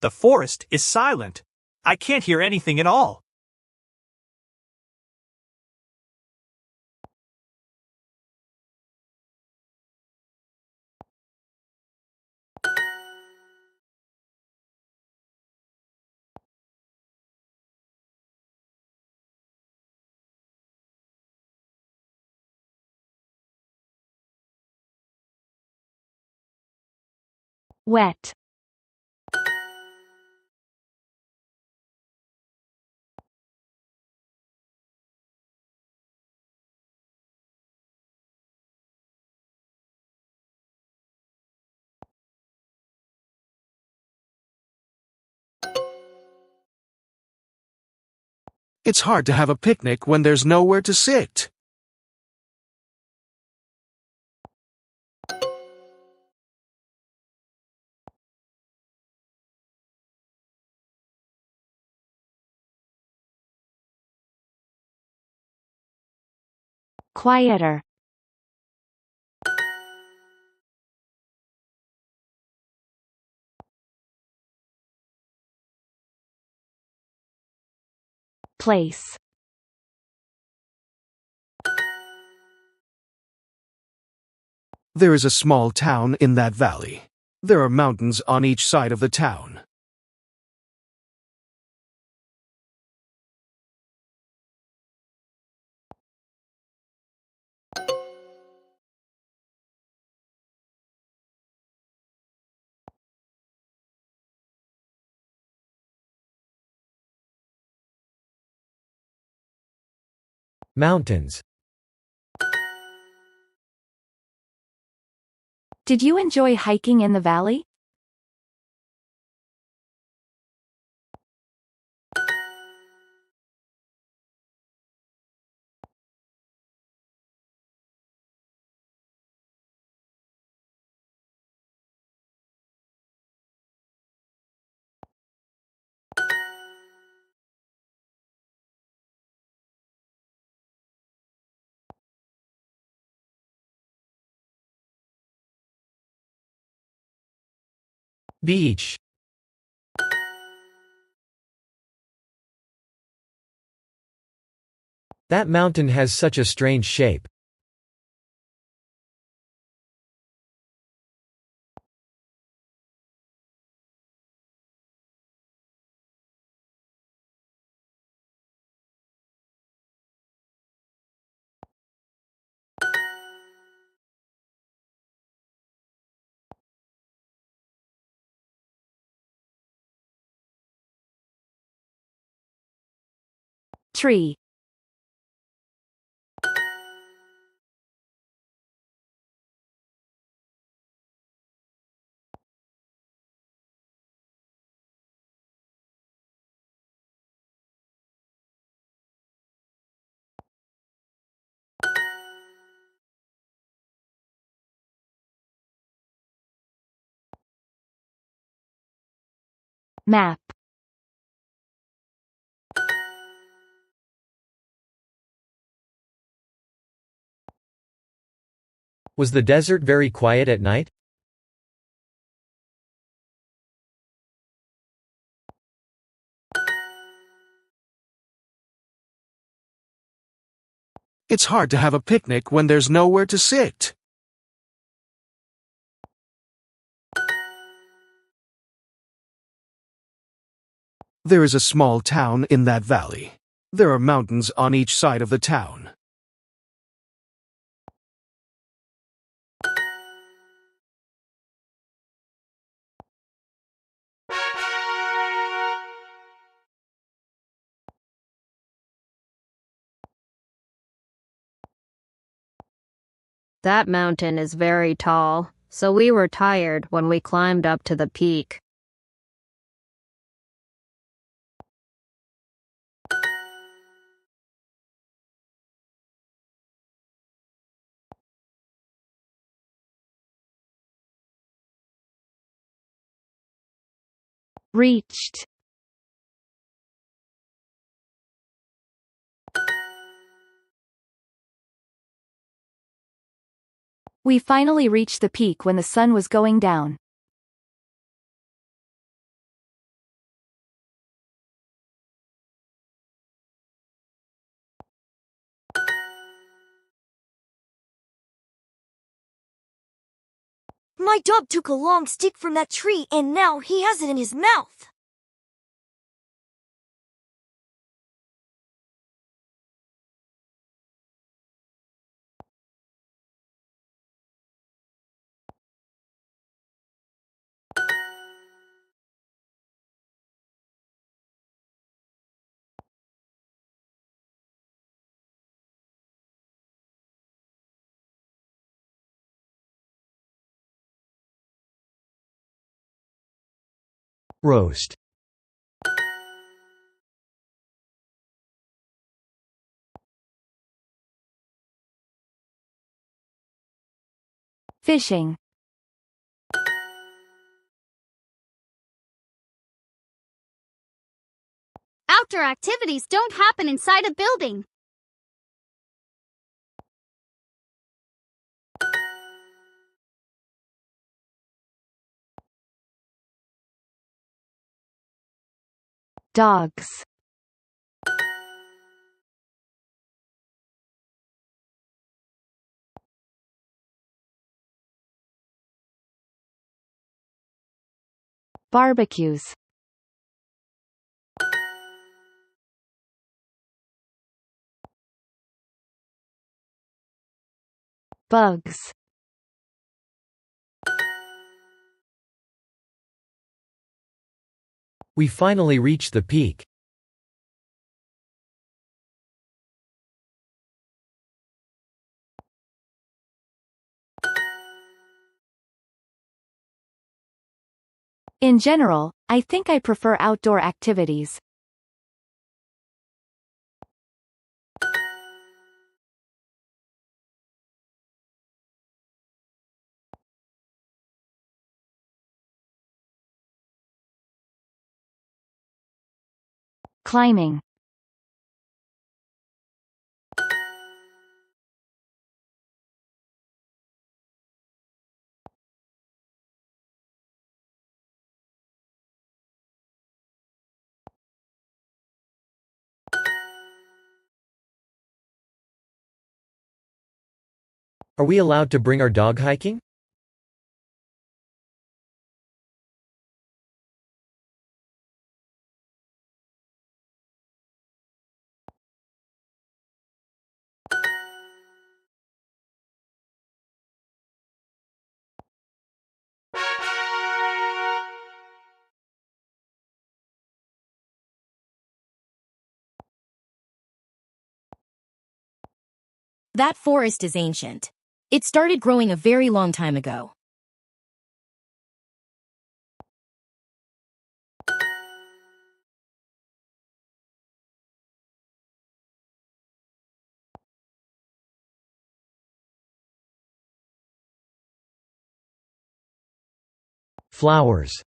The forest is silent. I can't hear anything at all. Wet. It's hard to have a picnic when there's nowhere to sit. Quieter. Place. There is a small town in that valley. There are mountains on each side of the town. Mountains. Did you enjoy hiking in the valley? Beach. That mountain has such a strange shape. Tree. Map. Was the desert very quiet at night? It's hard to have a picnic when there's nowhere to sit. There is a small town in that valley. There are mountains on each side of the town. That mountain is very tall, so we were tired when we climbed up to the peak. Reached. We finally reached the peak when the sun was going down. My dog took a long stick from that tree and now he has it in his mouth. Roast. Fishing. Outdoor activities don't happen inside a building. Dogs. Barbecues. Bugs. We finally reached the peak. In general, I think I prefer outdoor activities. Climbing. Are we allowed to bring our dog hiking? That forest is ancient. It started growing a very long time ago. Flowers.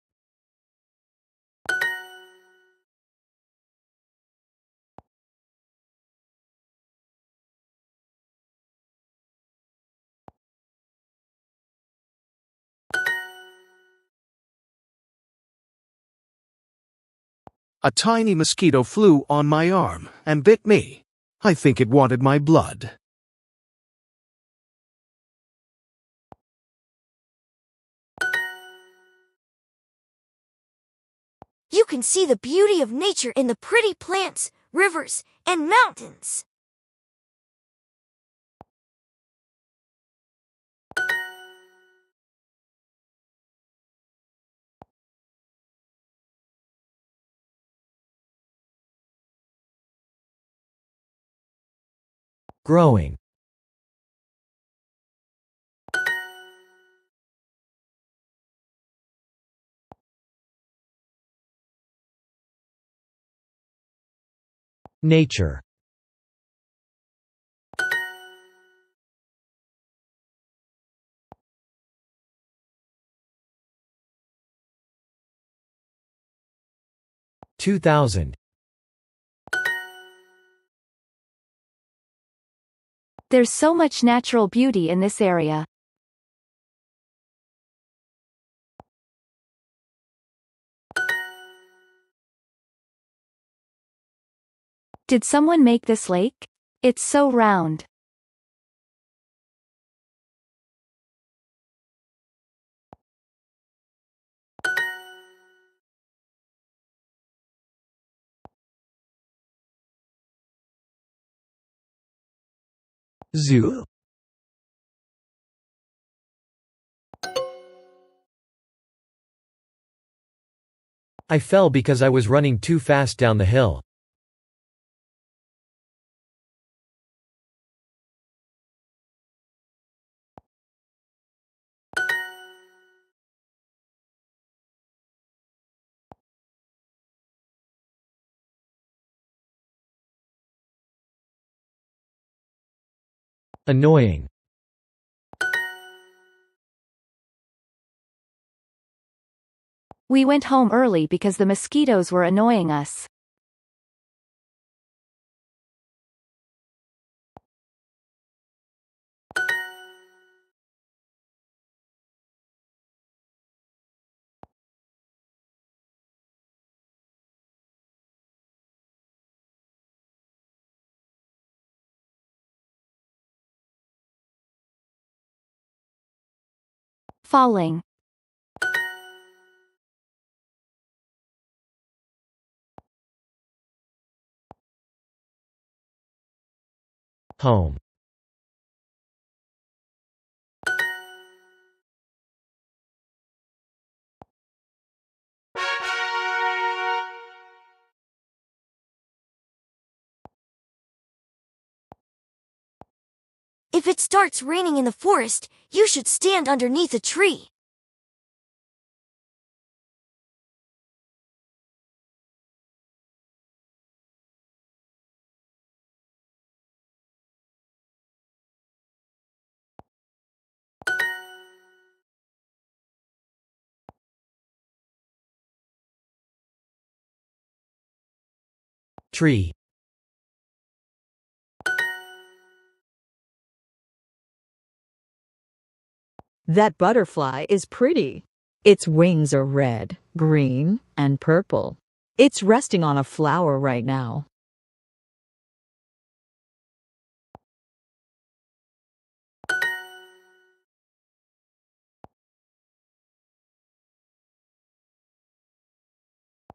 A tiny mosquito flew on my arm and bit me. I think it wanted my blood. You can see the beauty of nature in the pretty plants, rivers, and mountains. Growing. Nature. Two thousand. There's so much natural beauty in this area. Did someone make this lake? It's so round. Zoo. I fell because I was running too fast down the hill. Annoying. We went home early because the mosquitoes were annoying us. Falling. Home. If it starts raining in the forest, you should stand underneath a tree. Tree. That butterfly is pretty. Its wings are red, green, and purple. It's resting on a flower right now.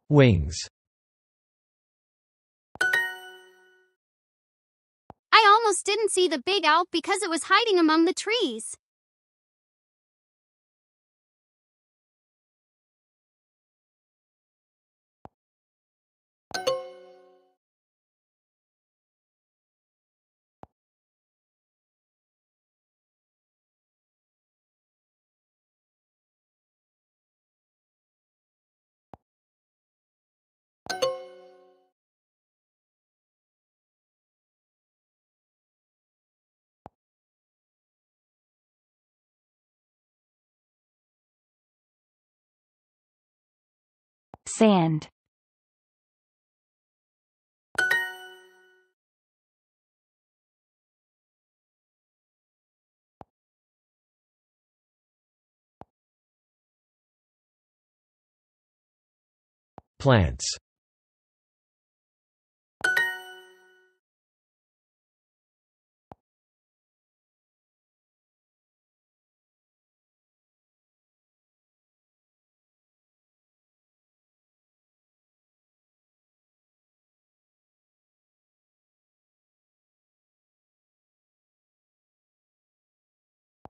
Wings. I almost didn't see the big owl because it was hiding among the trees. Sand. Plants.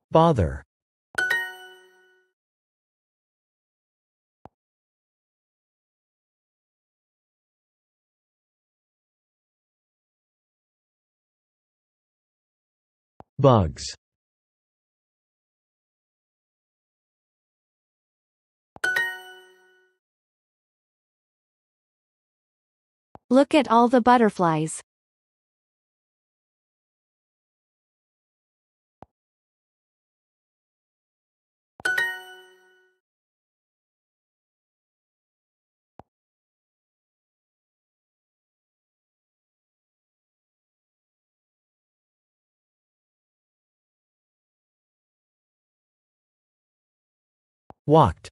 Bother. Bugs. Look at all the butterflies. Walked.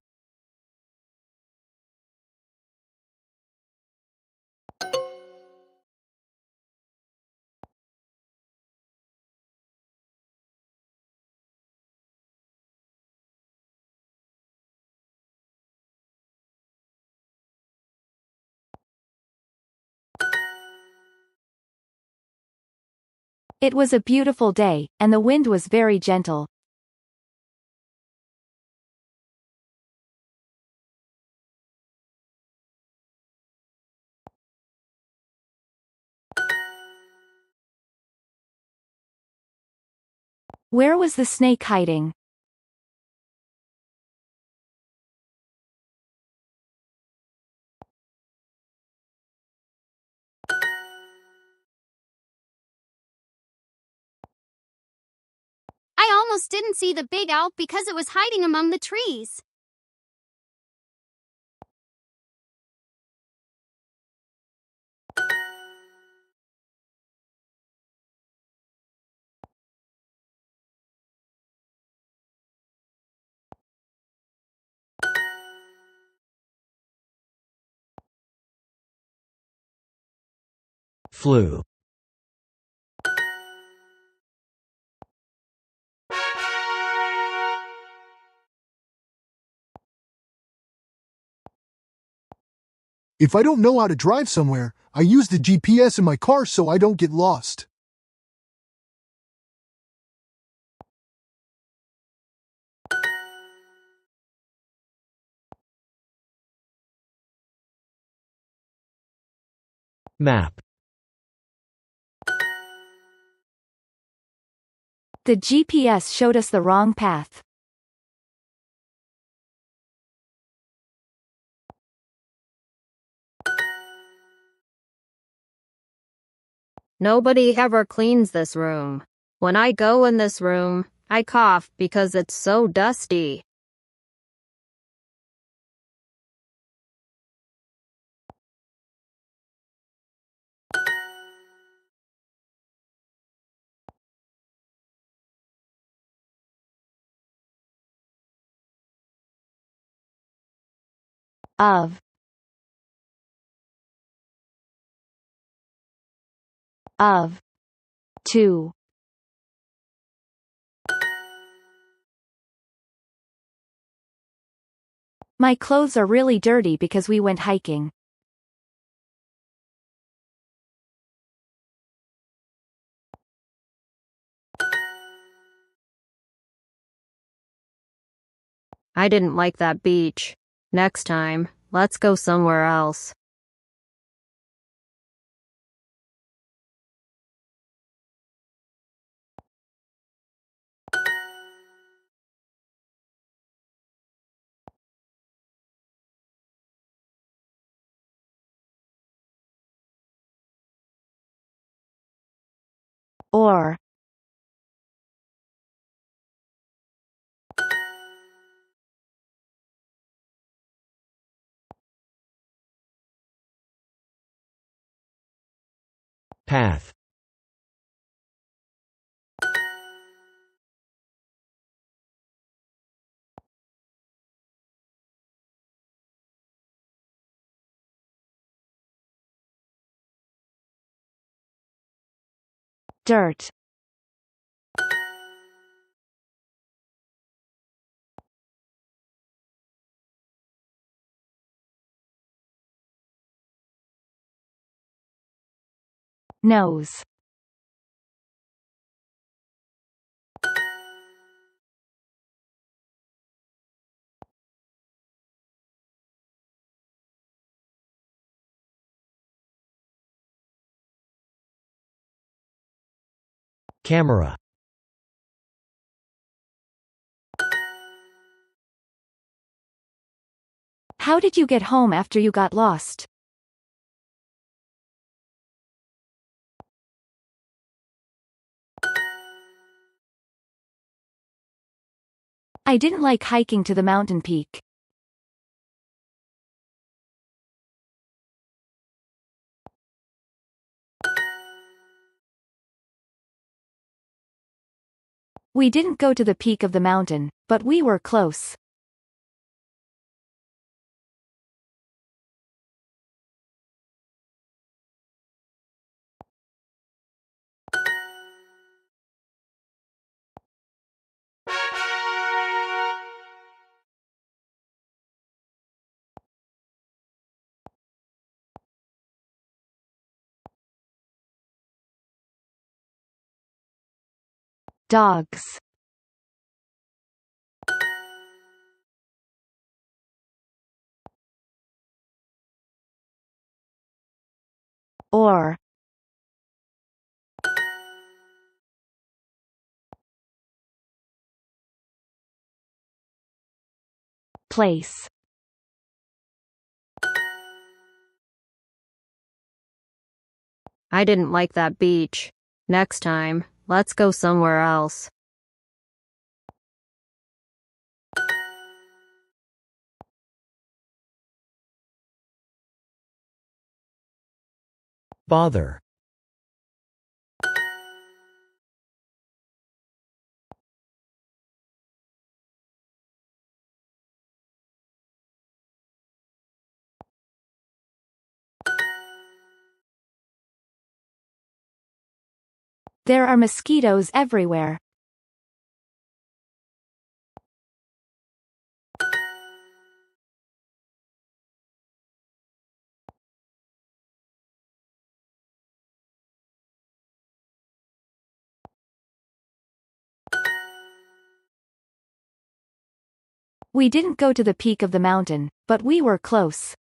It was a beautiful day, and the wind was very gentle. Where was the snake hiding? I almost didn't see the big owl because it was hiding among the trees. Flew. If I don't know how to drive somewhere, I use the GPS in my car so I don't get lost. Map. The GPS showed us the wrong path. Nobody ever cleans this room. When I go in this room, I cough because it's so dusty. Of. Of. To. My clothes are really dirty because we went hiking. I didn't like that beach. Next time, let's go somewhere else. Or. Path. Dirt. Nose. Camera. How did you get home after you got lost? I didn't like hiking to the mountain peak. We didn't go to the peak of the mountain, but we were close. Dogs. Or. Place. I didn't like that beach. Next time, let's go somewhere else. Bother. There are mosquitoes everywhere. We didn't go to the peak of the mountain, but we were close.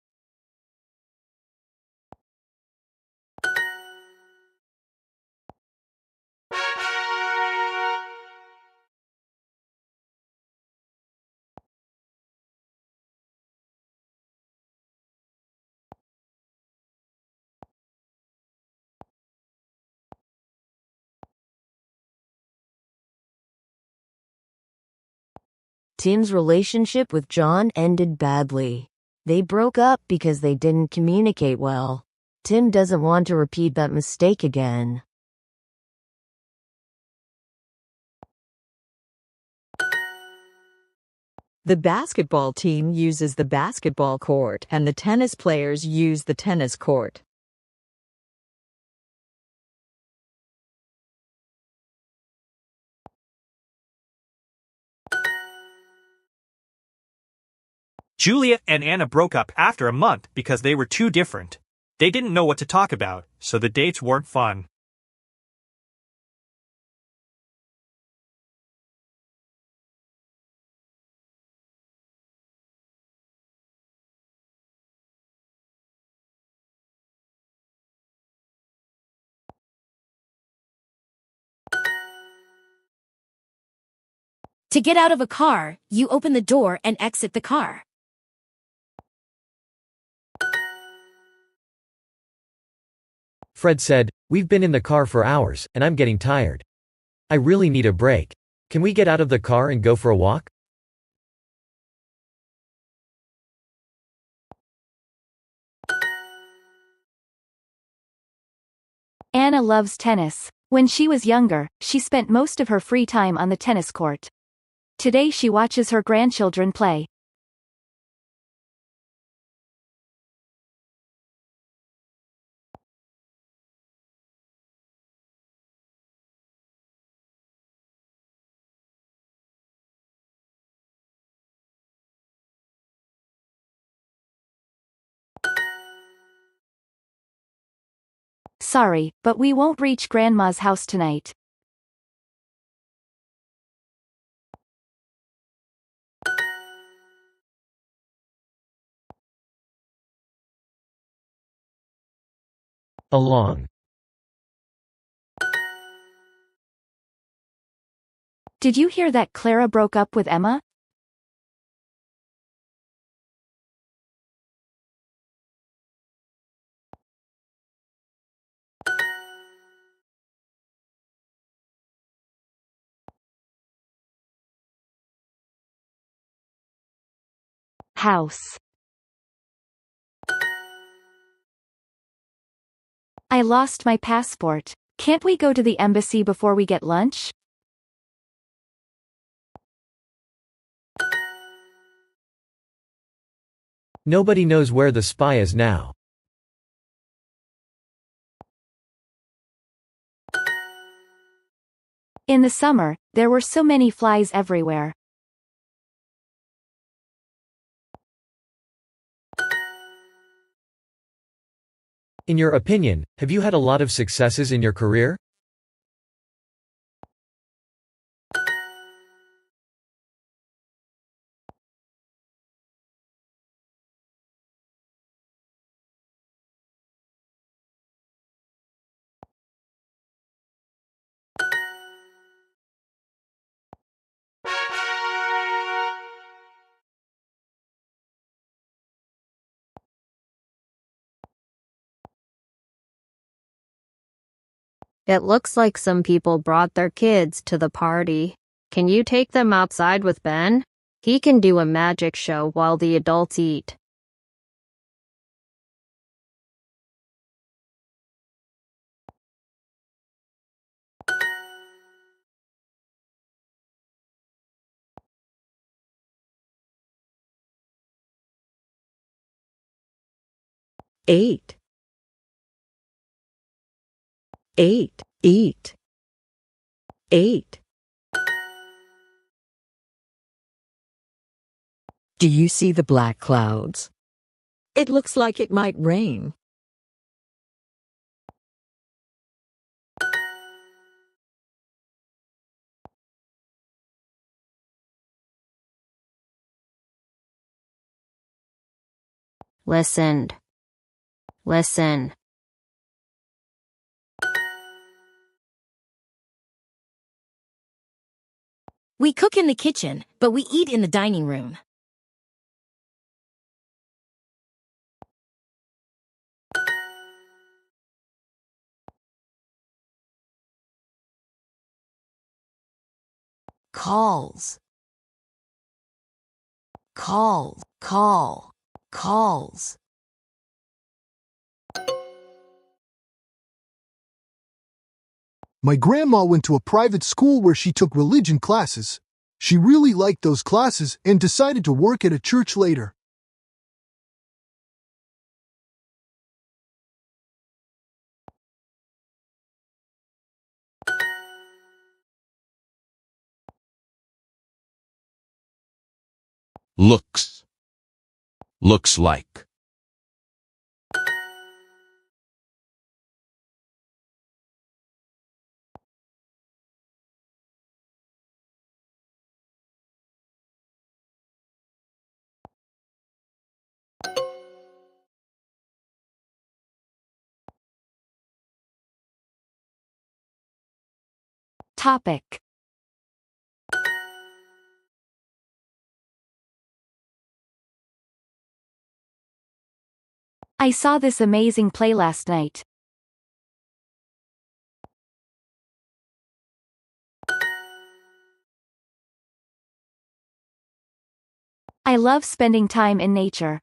Tim's relationship with John ended badly. They broke up because they didn't communicate well. Tim doesn't want to repeat that mistake again. The basketball team uses the basketball court and the tennis players use the tennis court. Julia and Anna broke up after a month because they were too different. They didn't know what to talk about, so the dates weren't fun. To get out of a car, you open the door and exit the car. Fred said, "We've been in the car for hours, and I'm getting tired. I really need a break. Can we get out of the car and go for a walk?" Anna loves tennis. When she was younger, she spent most of her free time on the tennis court. Today she watches her grandchildren play. Sorry, but we won't reach Grandma's house tonight. Along. Did you hear that Clara broke up with Emma? House. I lost my passport. Can't we go to the embassy before we get lunch? Nobody knows where the spy is now. In the summer, there were so many flies everywhere. In your opinion, have you had a lot of successes in your career? It looks like some people brought their kids to the party. Can you take them outside with Ben? He can do a magic show while the adults eat. Eight. Eight. Eat. Eight. Do you see the black clouds? It looks like it might rain. Listened. Listen. We cook in the kitchen, but we eat in the dining room. Calls. Calls. Calls. My grandma went to a private school where she took religion classes. She really liked those classes and decided to work at a church later. Looks. Looks like. Topic. I saw this amazing play last night. I love spending time in nature.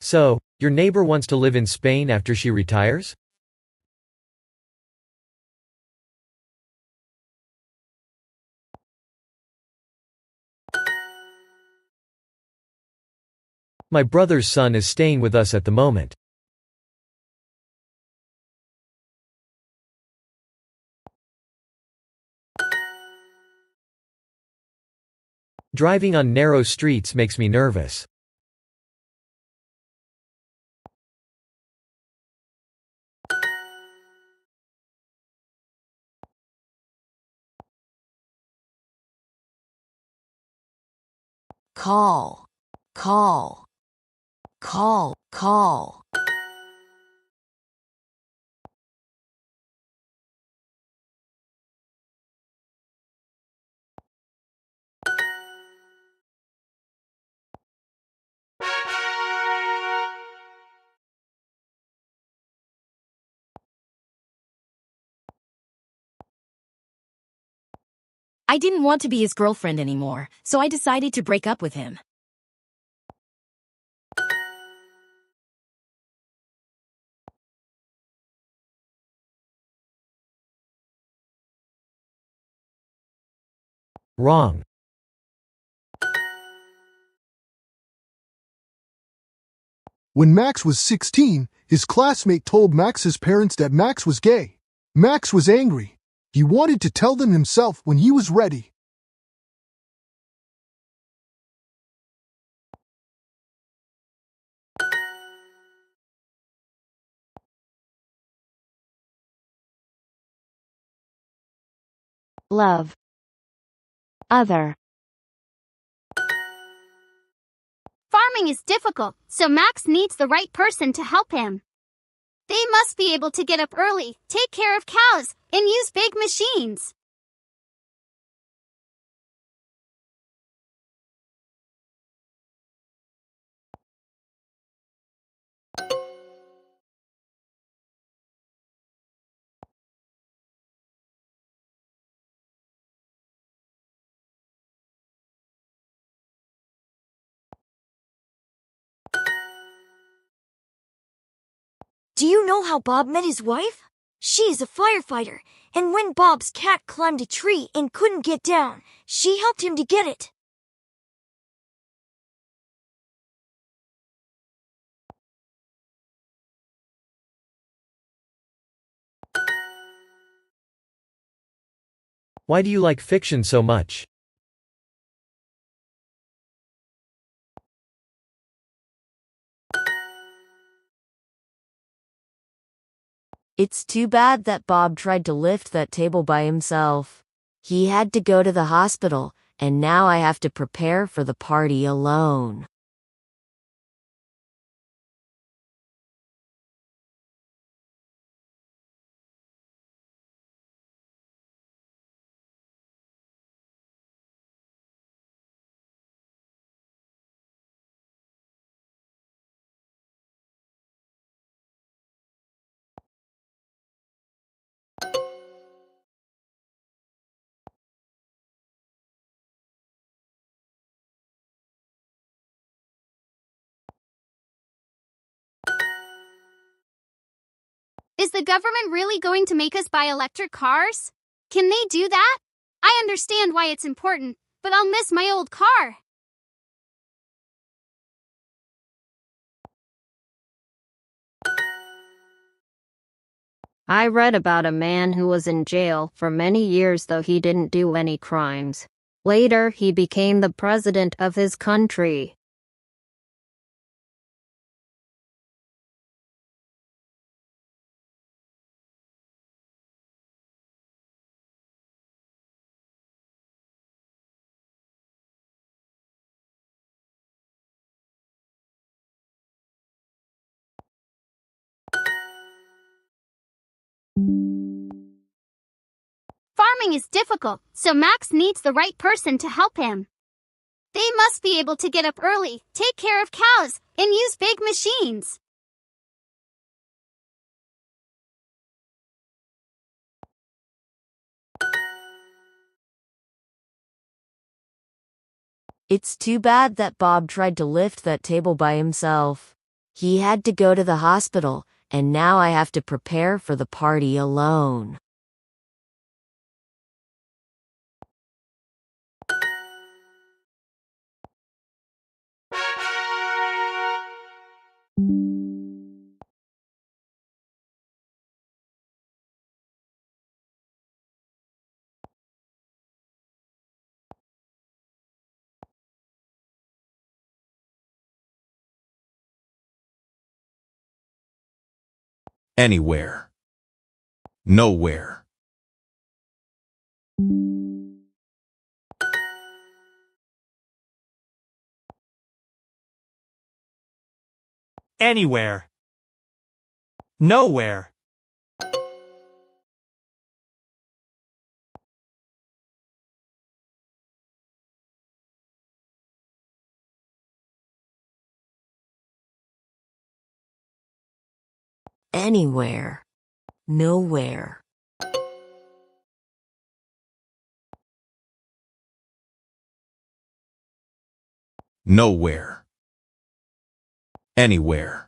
So, your neighbor wants to live in Spain after she retires? My brother's son is staying with us at the moment. Driving on narrow streets makes me nervous. Call. Call. Call. I didn't want to be his girlfriend anymore, so I decided to break up with him. Wrong. When Max was 16, his classmate told Max's parents that Max was gay. Max was angry. He wanted to tell them himself when he was ready. Love. Other. Farming is difficult, so Max needs the right person to help him. They must be able to get up early, take care of cows, and use big machines. Do you know how Bob met his wife? She is a firefighter, and when Bob's cat climbed a tree and couldn't get down, she helped him to get it. Why do you like fiction so much? It's too bad that Bob tried to lift that table by himself. He had to go to the hospital, and now I have to prepare for the party alone. Is the government really going to make us buy electric cars? Can they do that? I understand why it's important, but I'll miss my old car. I read about a man who was in jail for many years though he didn't do any crimes. Later, he became the president of his country. Farming is difficult, so Max needs the right person to help him. They must be able to get up early, take care of cows, and use big machines. It's too bad that Bob tried to lift that table by himself. He had to go to the hospital, and now I have to prepare for the party alone. Anywhere. Nowhere. Anywhere. Nowhere. Anywhere. Nowhere. Nowhere. Anywhere.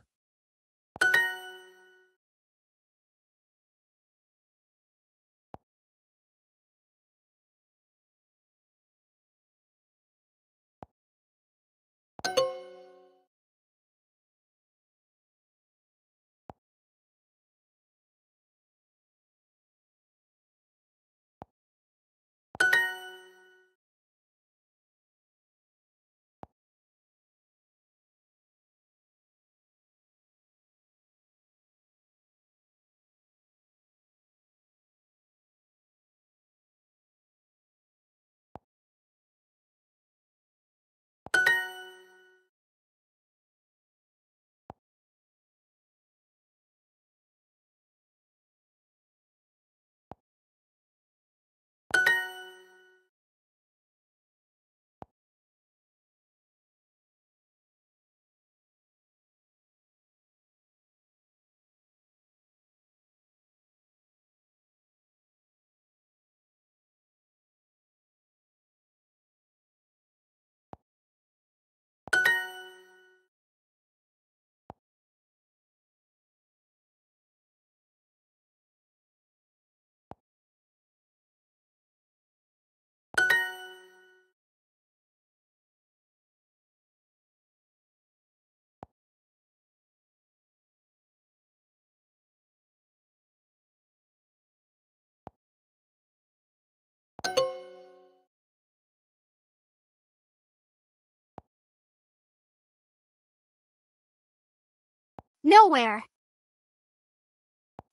Nowhere.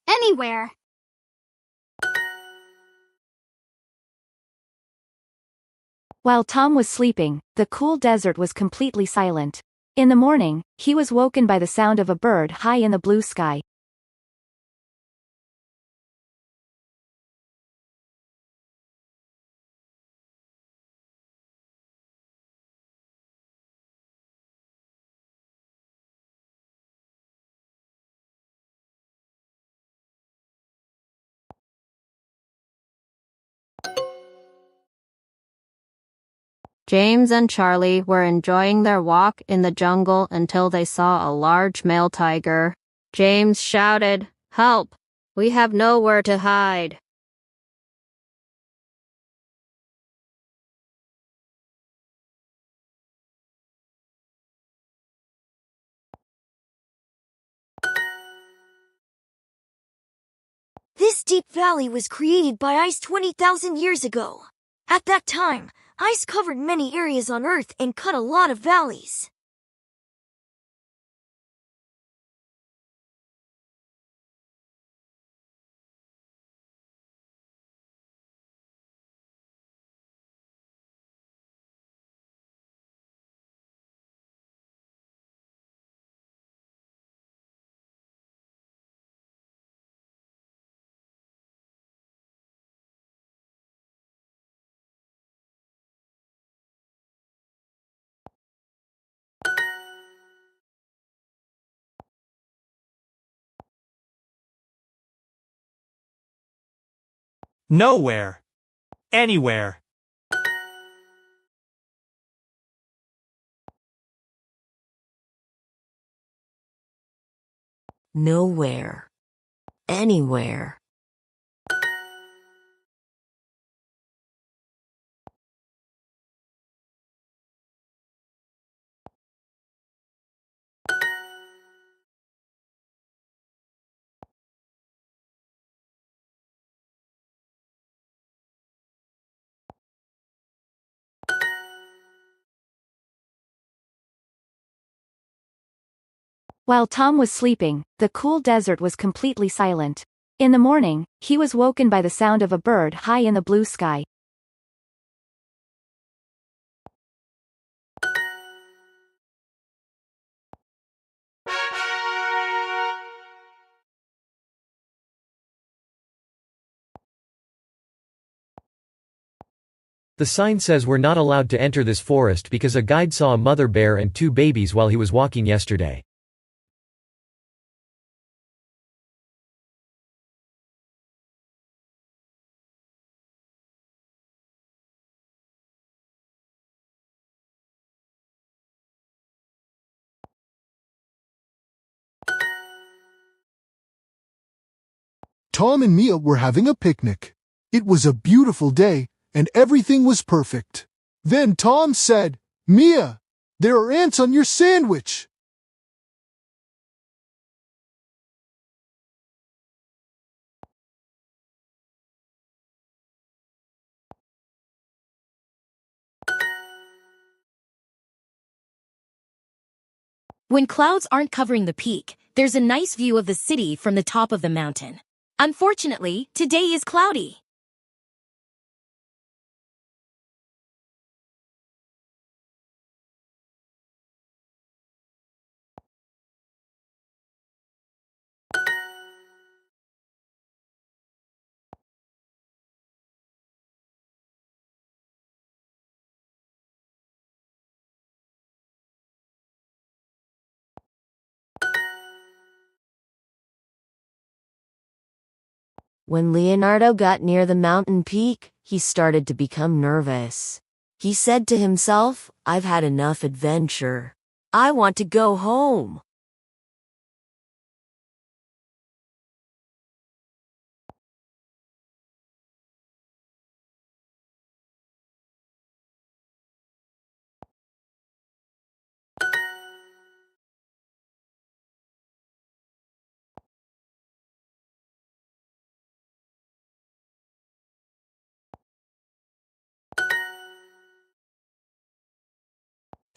Anywhere. While Tom was sleeping, the cool desert was completely silent. In the morning, he was woken by the sound of a bird high in the blue sky. James and Charlie were enjoying their walk in the jungle until they saw a large male tiger. James shouted, "Help! We have nowhere to hide." This deep valley was created by ice 20,000 years ago. At that time, ice covered many areas on Earth and cut a lot of valleys. Nowhere. Anywhere. Nowhere. Anywhere. While Tom was sleeping, the cool desert was completely silent. In the morning, he was woken by the sound of a bird high in the blue sky. The sign says we're not allowed to enter this forest because a guide saw a mother bear and 2 babies while he was walking yesterday. Tom and Mia were having a picnic. It was a beautiful day, and everything was perfect. Then Tom said, "Mia, there are ants on your sandwich." When clouds aren't covering the peak, there's a nice view of the city from the top of the mountain. Unfortunately, today is cloudy. When Leonardo got near the mountain peak, he started to become nervous. He said to himself, "I've had enough adventure. I want to go home."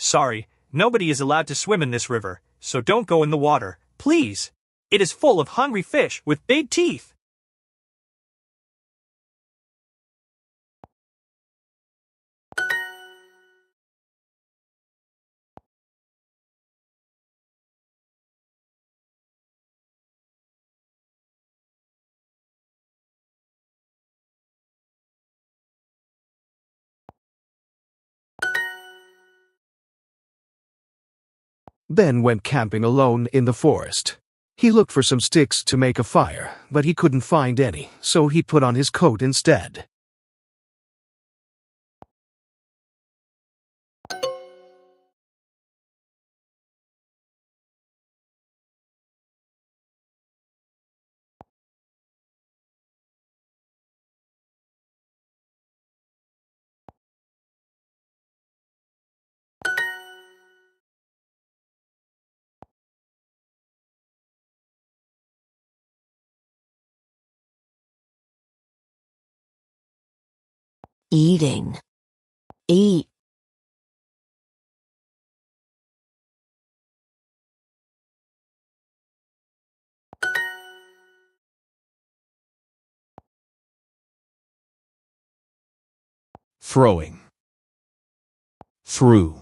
Sorry, nobody is allowed to swim in this river, so don't go in the water. Please. It is full of hungry fish with big teeth. Ben went camping alone in the forest. He looked for some sticks to make a fire, but he couldn't find any, so he put on his coat instead. Eating. Eat. Throwing. Through.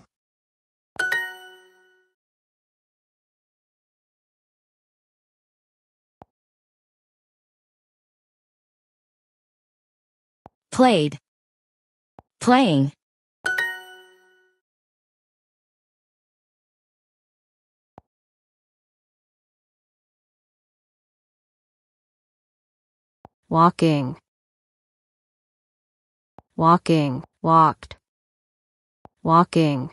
Played. Playing. Walking. Walking. Walked. Walking.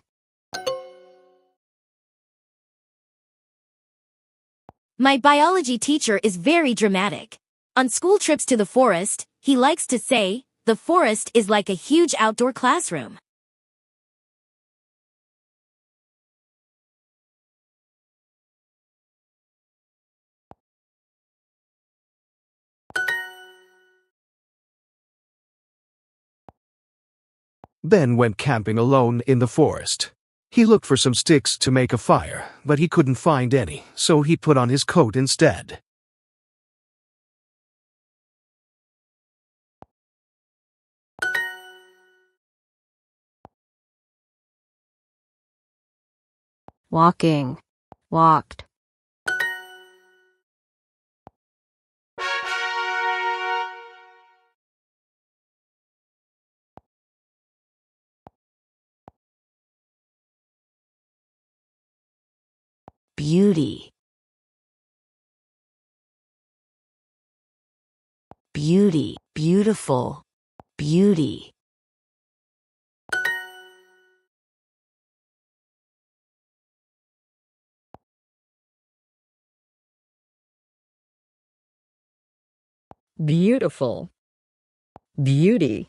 My biology teacher is very dramatic. On school trips to the forest, he likes to say, the forest is like a huge outdoor classroom. Ben went camping alone in the forest. He looked for some sticks to make a fire, but he couldn't find any, so he put on his coat instead. Walking. Walked. Beauty. Beauty. Beautiful. Beauty. Beautiful. Beauty.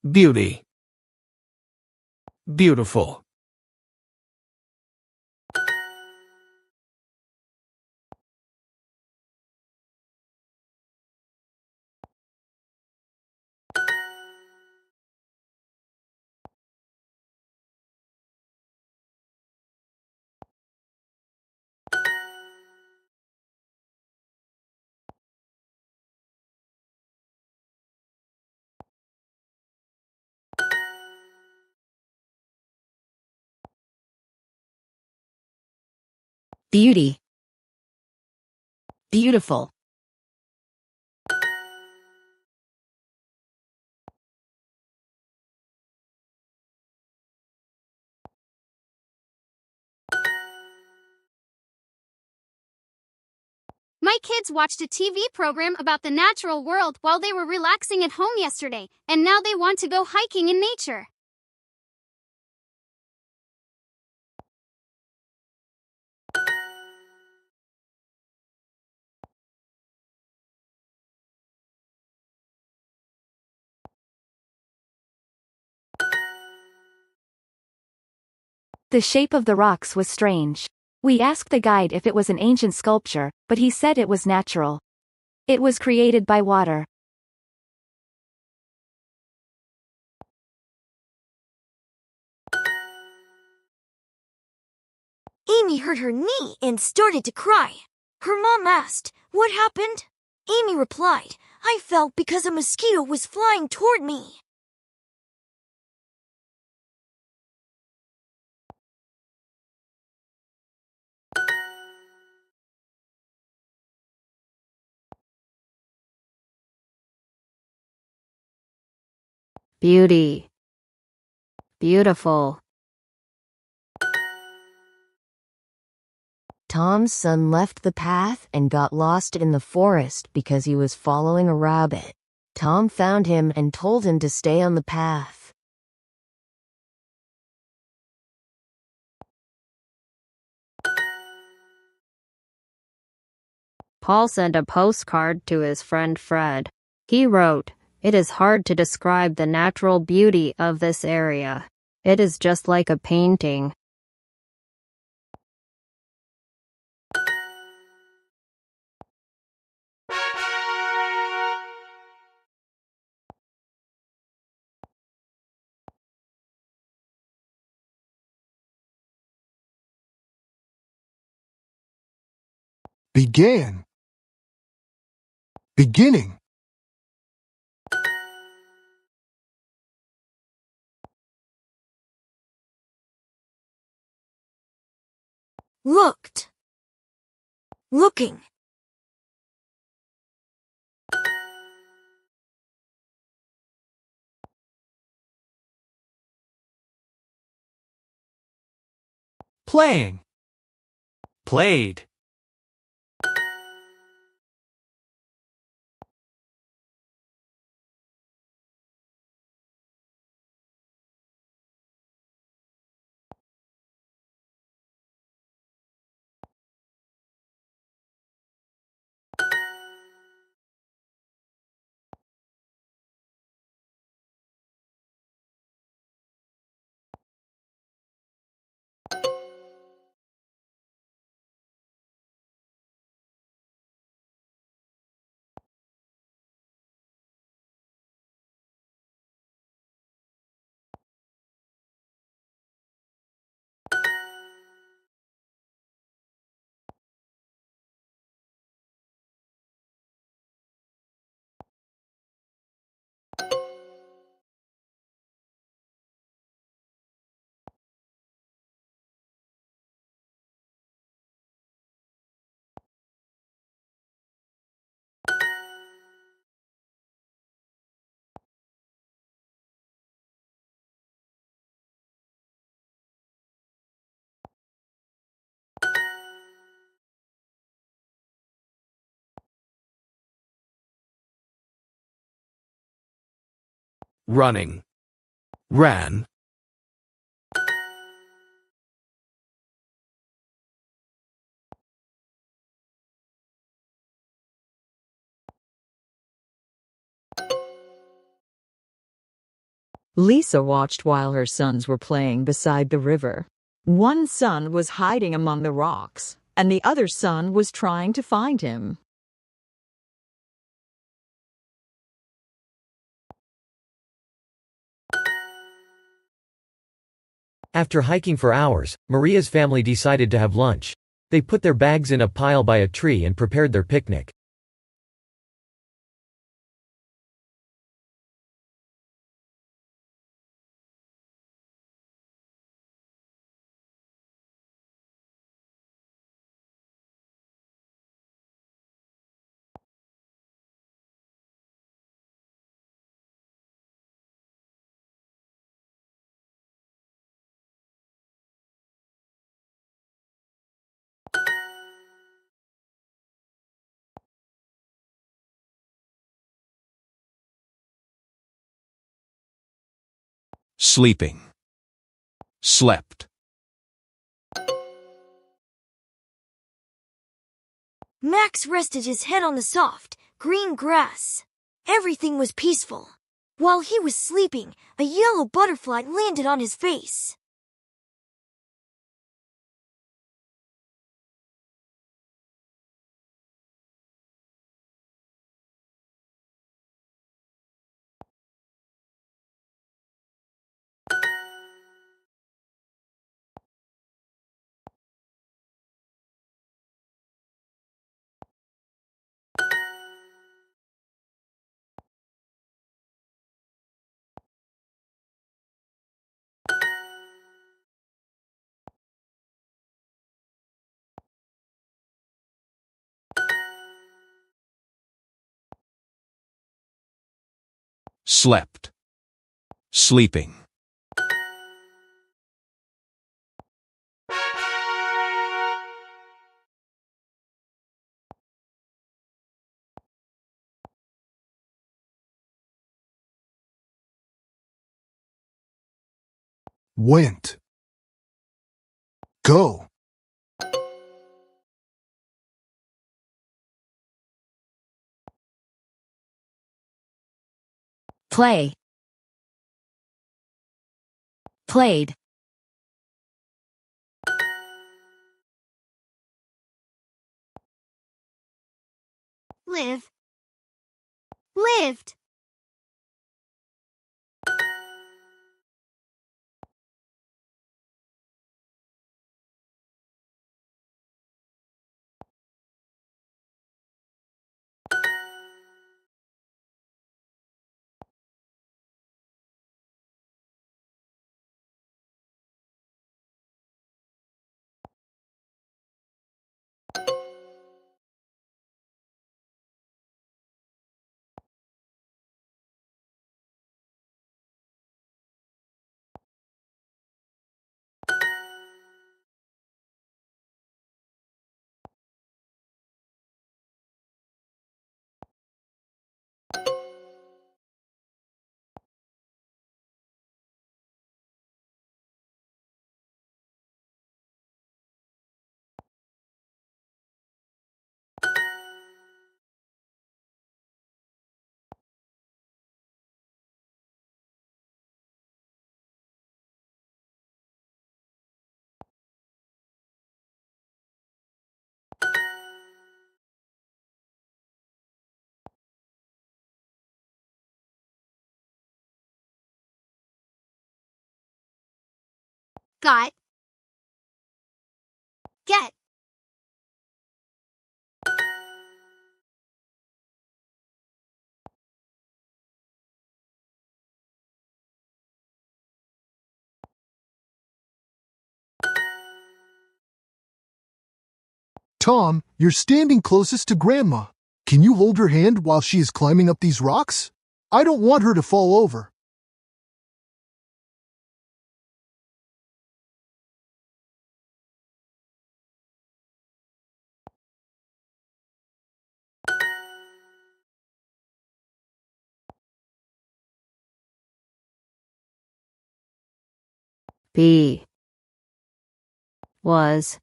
Beauty. Beautiful. Beauty. Beautiful. My kids watched a TV program about the natural world while they were relaxing at home yesterday, and now they want to go hiking in nature. The shape of the rocks was strange. We asked the guide if it was an ancient sculpture, but he said it was natural. It was created by water. Amy hurt her knee and started to cry. Her mom asked, "What happened?" Amy replied, "I fell because a mosquito was flying toward me." Beauty. Beautiful. Tom's son left the path and got lost in the forest because he was following a rabbit. Tom found him and told him to stay on the path. Paul sent a postcard to his friend Fred. He wrote, "It is hard to describe the natural beauty of this area. It is just like a painting." Began. Beginning. Looked. Looking. Playing. Played. Running. Ran. Lisa watched while her sons were playing beside the river. One son was hiding among the rocks, and the other son was trying to find him. After hiking for hours, Maria's family decided to have lunch. They put their bags in a pile by a tree and prepared their picnic. Sleeping. Slept. Max rested his head on the soft, green grass. Everything was peaceful. While he was sleeping, a yellow butterfly landed on his face. slept, sleeping. Went. Go. Play. Played. Live. Lived. Got. Get. Tom, you're standing closest to Grandma. Can you hold her hand while she is climbing up these rocks? I don't want her to fall over. B. Was.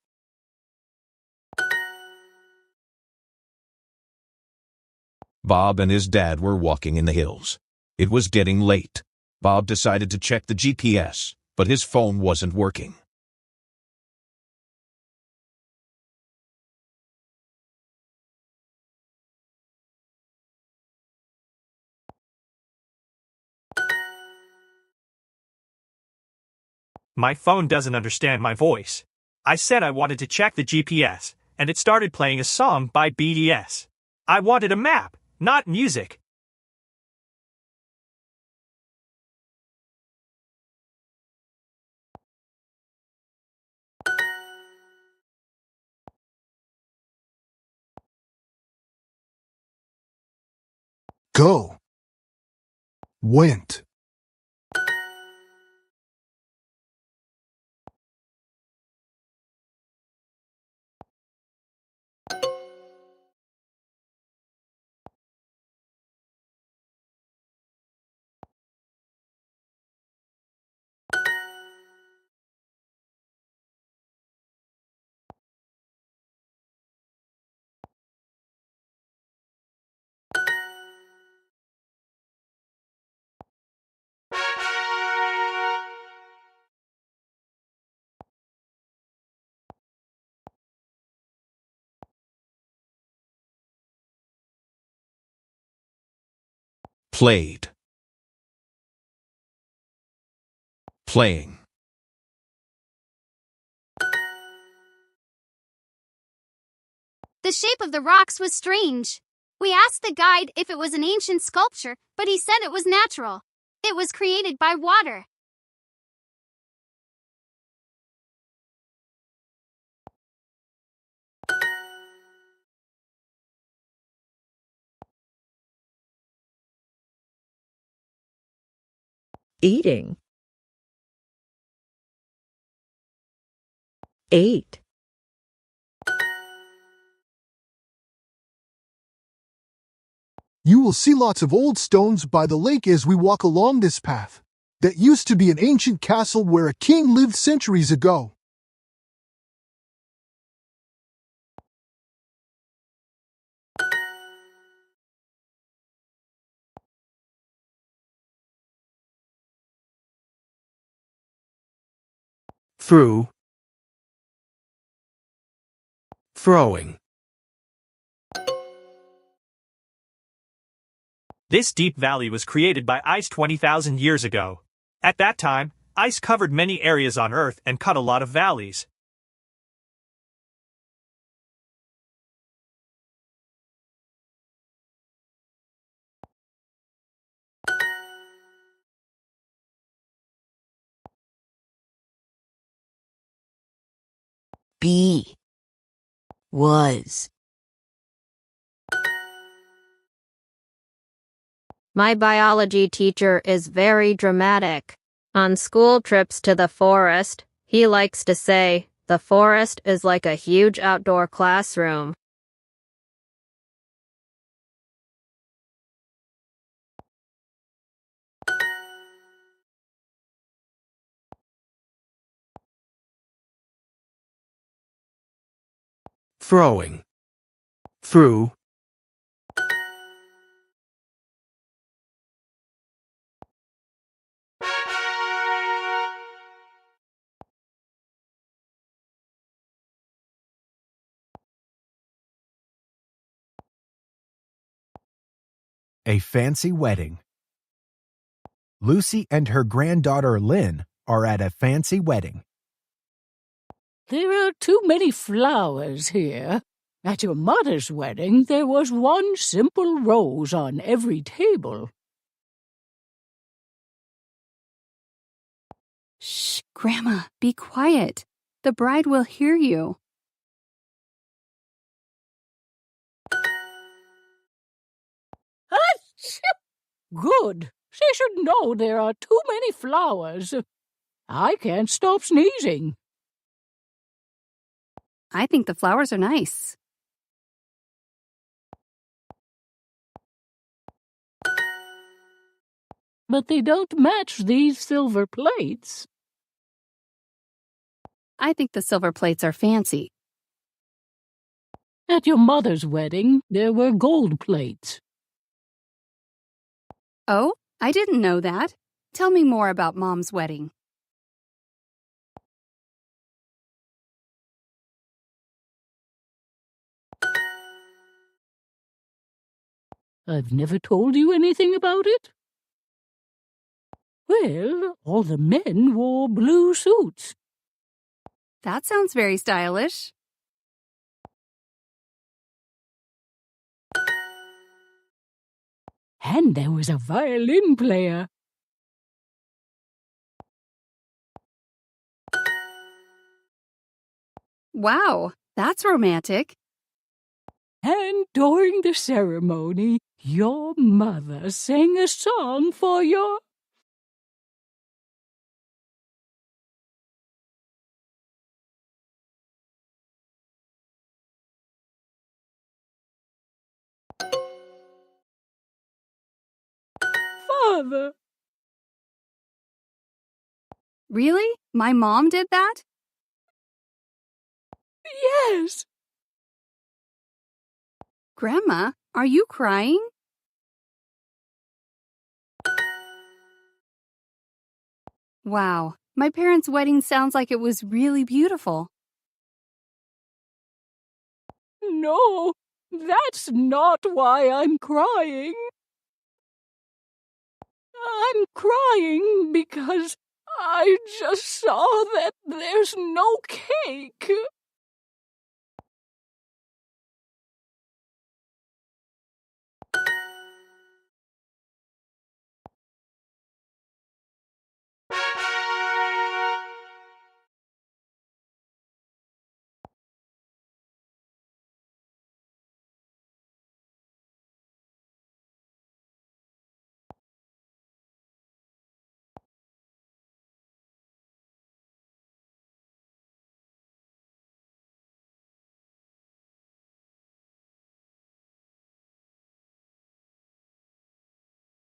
Bob and his dad were walking in the hills. It was getting late. Bob decided to check the GPS, but his phone wasn't working. My phone doesn't understand my voice. I said I wanted to check the GPS, and it started playing a song by BTS. I wanted a map, not music. Go. Went. Played. Playing. The shape of the rocks was strange. We asked the guide if it was an ancient sculpture, but he said it was natural. It was created by water. Eating. 8. You will see lots of old stones by the lake as we walk along this path. That used to be an ancient castle where a king lived centuries ago. Through. Throwing. This deep valley was created by ice 20,000 years ago. At that time, ice covered many areas on Earth and cut a lot of valleys. B. Was. My biology teacher is very dramatic. On school trips to the forest, he likes to say, the forest is like a huge outdoor classroom. Throwing. Through. A fancy wedding. Lucy and her granddaughter Lynn are at a fancy wedding. There are too many flowers here. At your mother's wedding, there was one simple rose on every table. Shh, Grandma, be quiet. The bride will hear you. Good. She should know there are too many flowers. I can't stop sneezing. I think the flowers are nice. But they don't match these silver plates. I think the silver plates are fancy. At your mother's wedding, there were gold plates. Oh, I didn't know that. Tell me more about Mom's wedding. I've never told you anything about it. Well, all the men wore blue suits. That sounds very stylish. And there was a violin player. Wow, that's romantic. And during the ceremony, your mother sang a song for your... father. Really? My mom did that? Yes. Grandma, are you crying? Wow, my parents' wedding sounds like it was really beautiful. No, that's not why I'm crying. I'm crying because I just saw that there's no cake.